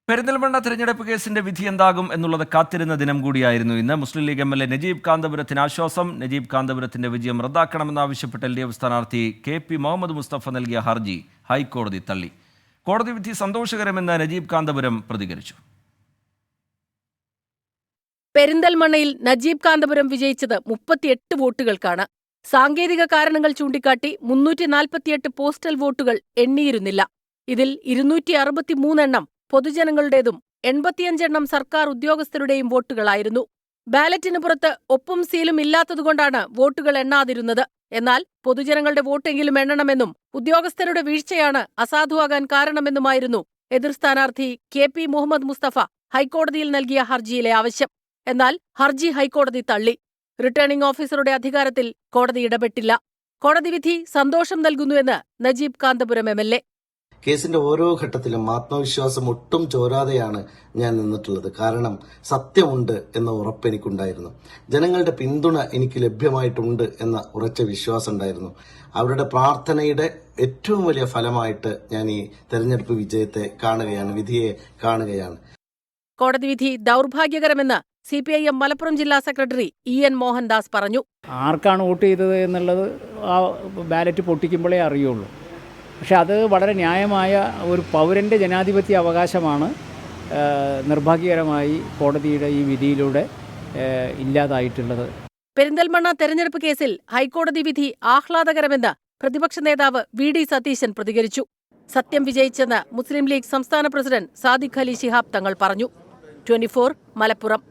പെരിന്തൽമണ്ണ തെരഞ്ഞെടുപ്പ് കേസിന്റെ വിധി എന്താകും എന്നുള്ളത് കാത്തിരുന്ന ദിനം കൂടിയായിരുന്നു ഇന്ന്. മുസ്ലിം ലീഗ് എംഎൽഎ നജീബ് കാന്തപുരത്തിന് ആശ്വാസം. നജീബ് കാന്തപുരത്തിന്റെ വിജയം റദ്ദാക്കണമെന്നാവശ്യപ്പെട്ട് LDF സ്ഥാനാർത്ഥി KP മുഹമ്മദ് മുസ്തഫ നൽകിയ ഹർജി ഹൈക്കോടതി തള്ളി. കോടതി വിധി സന്തോഷകരമെന്ന് നജീബ് കാന്തപുരം പ്രതികരിച്ചു. പെരിന്തൽമണ്ണയിൽ നജീബ് കാന്തപുരം വിജയിച്ചത് 38 വോട്ടുകൾക്കാണ്. സാങ്കേതിക കാരണങ്ങൾ ചൂണ്ടിക്കാട്ടി 348 പോസ്റ്റൽ വോട്ടുകൾ എണ്ണിയിരുന്നില്ല. ഇതിൽ 263 എണ്ണം പൊതുജനങ്ങളുടേതും 85 എണ്ണം സർക്കാർ ഉദ്യോഗസ്ഥരുടെയും വോട്ടുകളായിരുന്നു. ബാലറ്റിന് പുറത്ത് ഒപ്പും സീലും ഇല്ലാത്തതുകൊണ്ടാണ് വോട്ടുകൾ എണ്ണാതിരുന്നത്. എന്നാൽ പൊതുജനങ്ങളുടെ വോട്ടെങ്കിലും എണ്ണണമെന്നും ഉദ്യോഗസ്ഥരുടെ വീഴ്ചയാണ് അസാധുവാകാൻ കാരണമെന്നുമായിരുന്നു എതിർ സ്ഥാനാർത്ഥി KP മുഹമ്മദ് മുസ്തഫ ഹൈക്കോടതിയിൽ നൽകിയ ഹർജിയിലെ ആവശ്യം. എന്നാൽ ഹർജി ഹൈക്കോടതി തള്ളി. റിട്ടേണിംഗ് ഓഫീസറുടെ അധികാരത്തിൽ കോടതി ഇടപെട്ടില്ല. കോടതി വിധി സന്തോഷം നൽകുന്നുവെന്ന് നജീബ് കാന്തപുരം MLA. കേസിന്റെ ഓരോ ഘട്ടത്തിലും ആത്മവിശ്വാസം ഒട്ടും ചോരാതെയാണ് ഞാൻ നിന്നിട്ടുള്ളത്. കാരണം സത്യമുണ്ട് എന്ന ഉറപ്പ് എനിക്കുണ്ടായിരുന്നു. ജനങ്ങളുടെ പിന്തുണ എനിക്ക് ലഭ്യമായിട്ടുണ്ട് എന്ന ഉറച്ച വിശ്വാസം ഉണ്ടായിരുന്നു. അവരുടെ പ്രാർത്ഥനയുടെ ഏറ്റവും വലിയ ഫലമായിട്ട് ഞാൻ ഈ തെരഞ്ഞെടുപ്പ് വിജയത്തെ കാണുകയാണ്, വിധിയെ കാണുകയാണ്. കോടതി വിധി ദൗർഭാഗ്യകരമെന്ന് CPIM മലപ്പുറം ജില്ലാ സെക്രട്ടറി EN മോഹൻദാസ് പറഞ്ഞു. ആർക്കാണ് വോട്ട് ചെയ്തത് എന്നുള്ളത് ആ ബാലറ്റ് പൊട്ടിക്കുമ്പോഴേ അറിയുള്ളൂ. പക്ഷെ അത് വളരെ ന്യായമായ ഒരു പൗരൻ്റെ ജനാധിപത്യ അവകാശമാണ് നിർഭാഗ്യകരമായി കോടതിയുടെ ഈ വിധിയിലൂടെ ഇല്ലാതായിട്ടുള്ളത്. പെരിന്തൽമണ്ണ തെരഞ്ഞെടുപ്പ് കേസിൽ ഹൈക്കോടതി വിധി ആഹ്ലാദകരമെന്ന് പ്രതിപക്ഷ നേതാവ് VD സതീശൻ പ്രതികരിച്ചു. സത്യം വിജയിച്ചെന്ന് മുസ്ലിം ലീഗ് സംസ്ഥാന പ്രസിഡന്റ് സാദിഖ് അലി ശിഹാബ് തങ്ങൾ പറഞ്ഞു. 24 മലപ്പുറം.